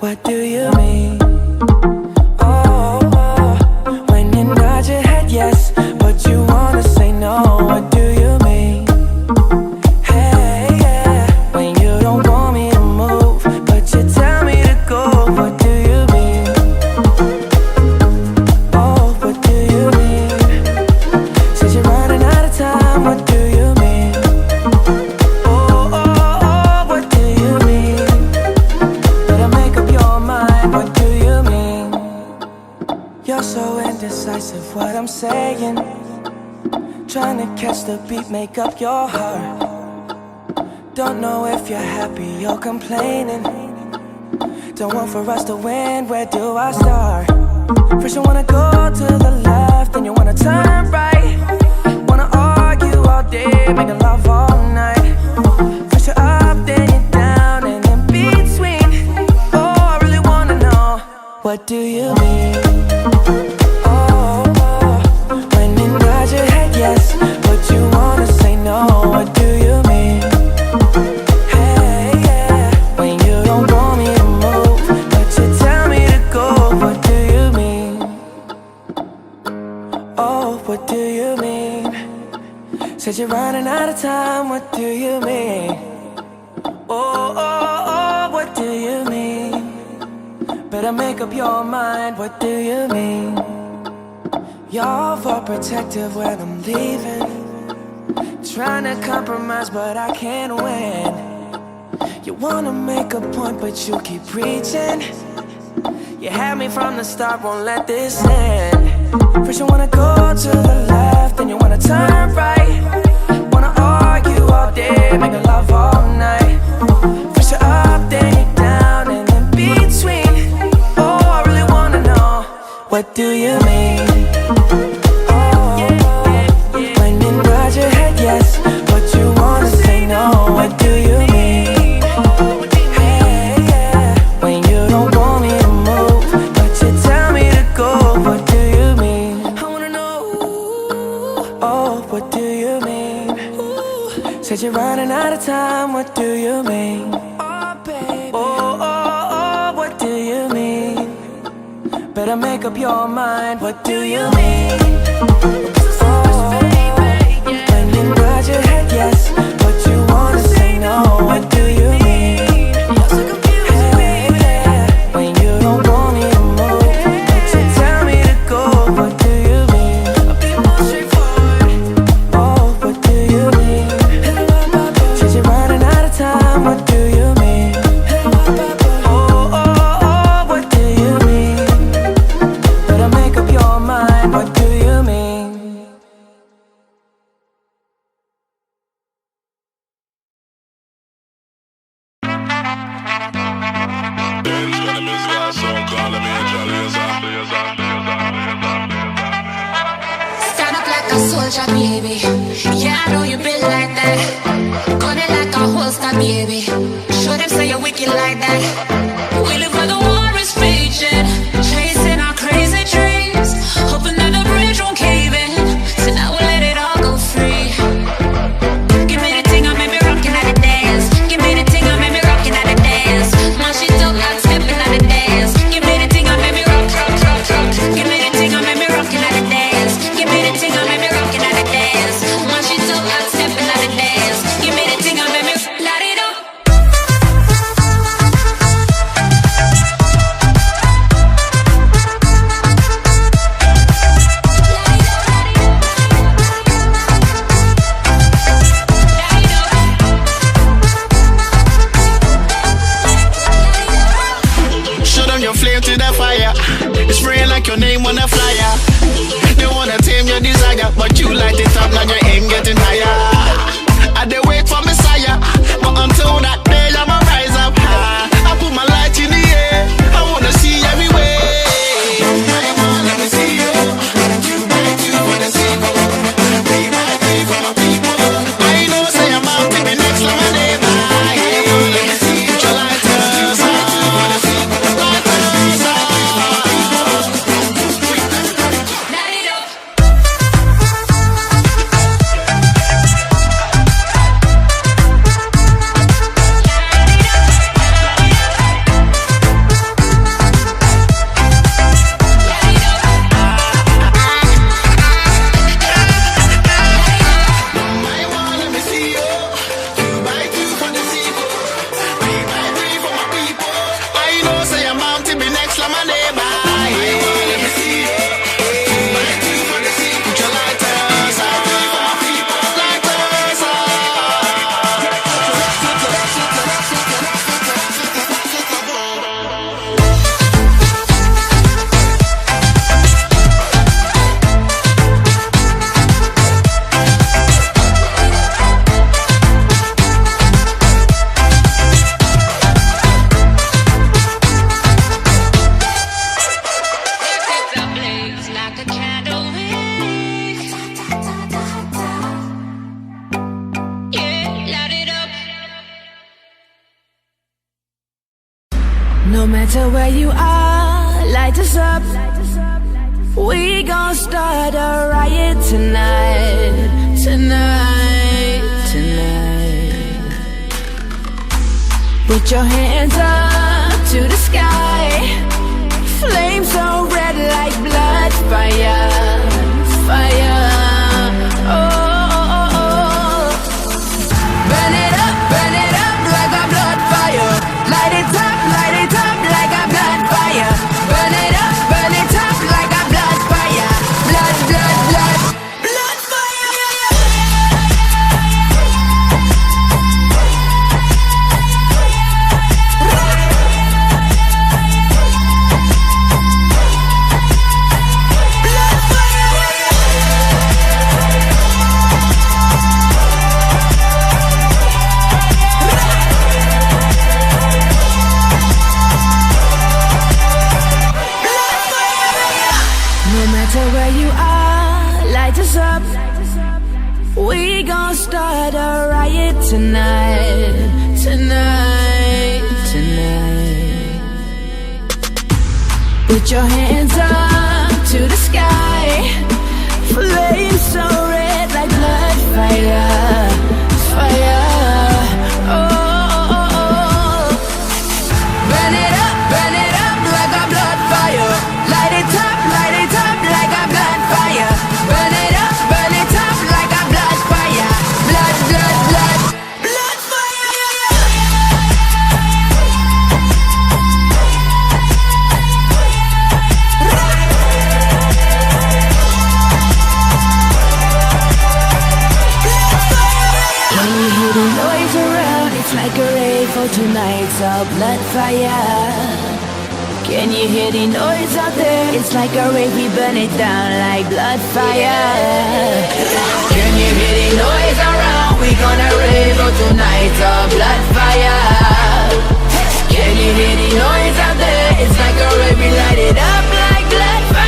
what do you mean? Oh, when you nod your head yes, but you wanna say no, what do you mean? Hey, yeah, when you don't want me to move, but you tell me to go, what do you mean? Oh, what do you mean? Said you're running out of time, what do you mean? Oh, what do you mean? Better make up your mind, what do you mean? You're so indecisive, what I'm saying. Trying to catch the beat, make up your heart. Don't know if you're happy or complaining. Don't want for us to win, where do I start? First you wanna go to the left, then you wanna turn right. Wanna argue all day, making love all night. First you're up, then you're down, and in between. Oh, I really wanna know, what do you mean? Oh, when you nod your head yes, but you wanna say no, what do you mean? Hey, yeah, when you don't want me to move, but you tell me to go, what do you mean? Oh, what do you mean? Said you're running out of time, what do you mean? Oh, what do you mean? Better make up your mind, what do you mean? You're overprotective when I'm leaving. Trying to compromise, but I can't win. You wanna make a point, but you keep preaching. You had me from the start, won't let this end. First you wanna go to the left, then you wanna turn right. Wanna argue all day, making love all night. First you're up, then you're down, and in between. Oh, I really wanna know, what do you mean? Oh, when you nod your head yes, but you wanna say no, what do you mean? Hey, yeah, when you don't want me to move, but you tell me to go, what do you mean? I wanna know, oh, what do you mean? Said you're running out of time, what do you mean? Oh, baby. Oh, what do you mean? Better make up your mind, what do you mean? Oh, when you nod your head yes, but you wanna say no, what do you mean? Hey, yeah, when you don't want me to move, but you tell me to go, what do you mean? Oh, what do you mean? Said you're running out of time, what do you mean? Oh, what do you mean? Better make up your mind, what do you mean? Stand up like a soldier, baby. Yeah, I know you been like that. Gun it like a holster, baby. Show them say you're wicked like that. We live where the war is raging, chasing our crazy dreams, hoping that the bridge won't cave in. So now we'll let it all go free. Give me the thing, I made me rockin' at the dance. Give me the thing, I made me rockin' at the dance. My shit up, I'm stepping at the dance. Give me the thing, I made me rock. Give me the thing, I made me rockin' at the dance. Give me the thing, I made me rockin' at the dance. My shit up, I'm stepping at the dance. Give me the thing, I made me light it up. Show them your flame to the fire. It's spraying like your name on a flyer. They wanna tame your desire, but you light it up, now your aim getting higher. I they wait for Messiah, but until that day I'ma rise up high. I put my light in the air, I wanna see everywhere. I wanna let me see you. You might do what I see. Be my day for my people. I know say I'm out to be next to my neighbor. Let me see you. Your light us up. Light us up. Light it up. No matter where you are, light us up. We gon' start a riot tonight, tonight, tonight. Put your hands up to the sky. Flames so red like blood, fire, fire. Oh, oh, oh, oh. Burn it up like a blood fire. Light it up like a blood fire. Burn it up like a blood fire. Blood, blood, blood, blood fire. Where you are, light us up. We gon' start a riot tonight, tonight, tonight. Put your hands up to the sky. Flames so red like blood, fire, fire. Oh, oh, oh, oh. Burn it up like a blood fire. Light it up like a blood fire. Burn it up like a blood fire. Blood, blood, blood, blood fire. When you hear the noise around, it's like a rave for tonight's a blood fire. Can you hear the noise out there? It's like a rave, we burn it down like blood fire. Can you hear the noise around? We gonna rave for tonight's a blood fire. Can you hear the noise out there? It's like a rave, we light it up like blood fire.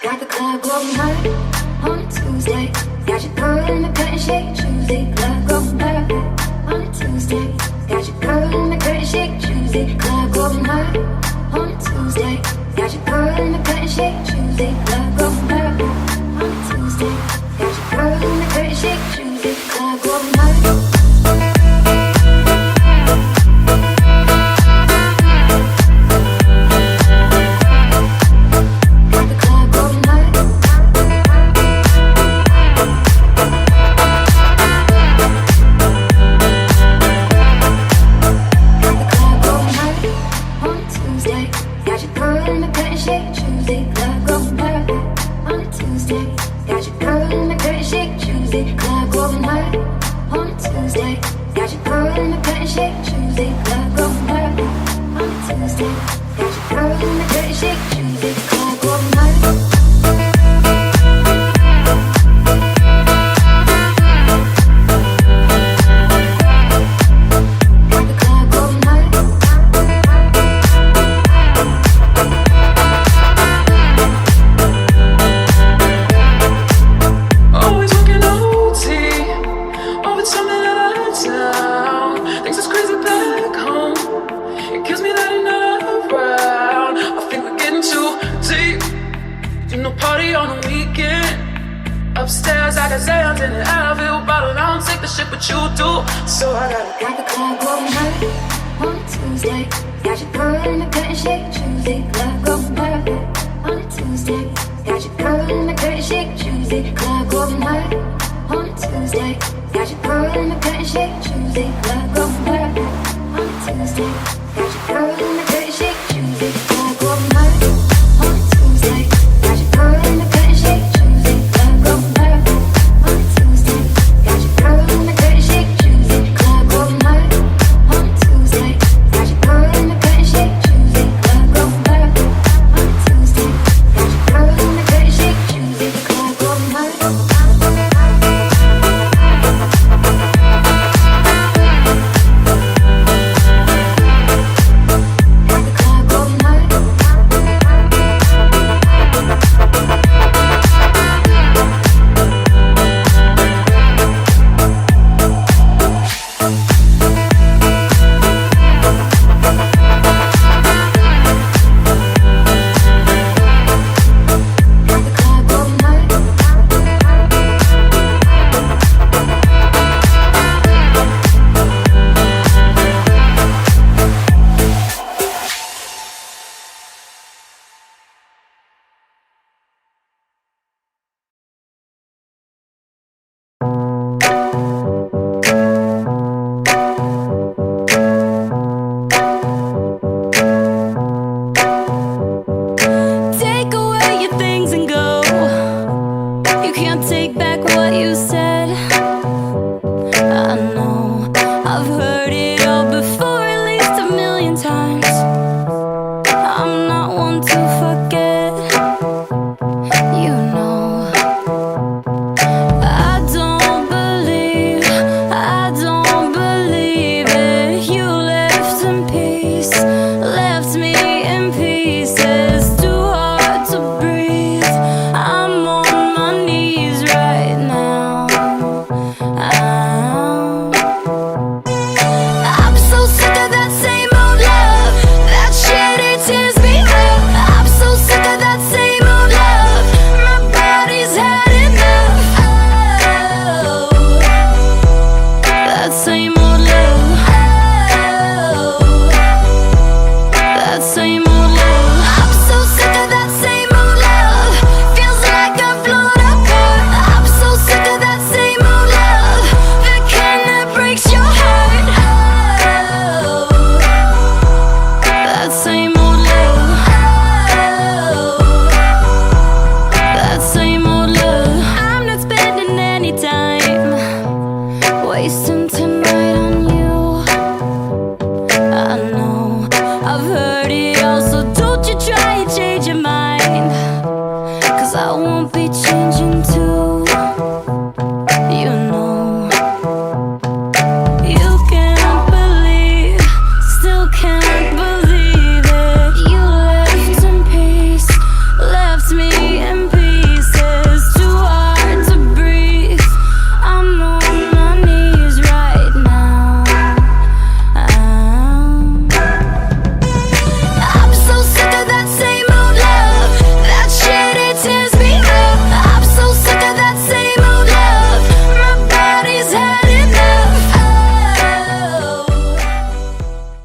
Got the club going hard on a Tuesday. Got your girl in the curtain shake Tuesday. Club going hard on a Tuesday. Got your girl in the curtain shake Tuesday. Club going hard on a Tuesday. Got your girl in the curtain shake Tuesday. Club going hard on a Tuesday. Got your girl in the curtain shake Tuesday. Club going hard. Upstairs, I can say I'm in an Advil bottle. I don't take the shit, but you do. So I got the club going hard on a Tuesday. Got your girl in the curtain shake Tuesday. Club going hard on a Tuesday. Got your girl in the curtain shake, choosy. Club going hard on a Tuesday. Got your girl in the curtain shake, choosy. Club going hard on a Tuesday. Got your girl in the curtain shake, choosy. Club going hard on a Tuesday. Got your girl in the curtain shake, choosy. Club going hard on a Tuesday. Got your girl in the curtain shake, choosy. Club going hard on a Tuesday. Got your girl in the curtain shake, choosy. Club going hard on a Tuesday. Got your girl in the curtain shake, choosy. Club going hard. Take away your things and go. You can't take back what you said. I know I've heard it all before, at least a million times. I'm not one to forget. You know I don't believe it. You left in peace, left me in pieces. Too hard to breathe. I'm on my knees right now. I'm so sick of that same old love. That shit, it tears me up. I'm so sick of that same old love. My body's had enough. Oh, that same old love. Oh, that same old love. I'm so sick of that same old love. Feels like I've blown apart. I'm so sick of that same old love. The kind that breaks your heart. Oh, that same old love. Oh, that same old love. I'm not spending any time wasting tonight on you. I know I've heard it all, so don't you try and change your mind. 'Cause I won't be changing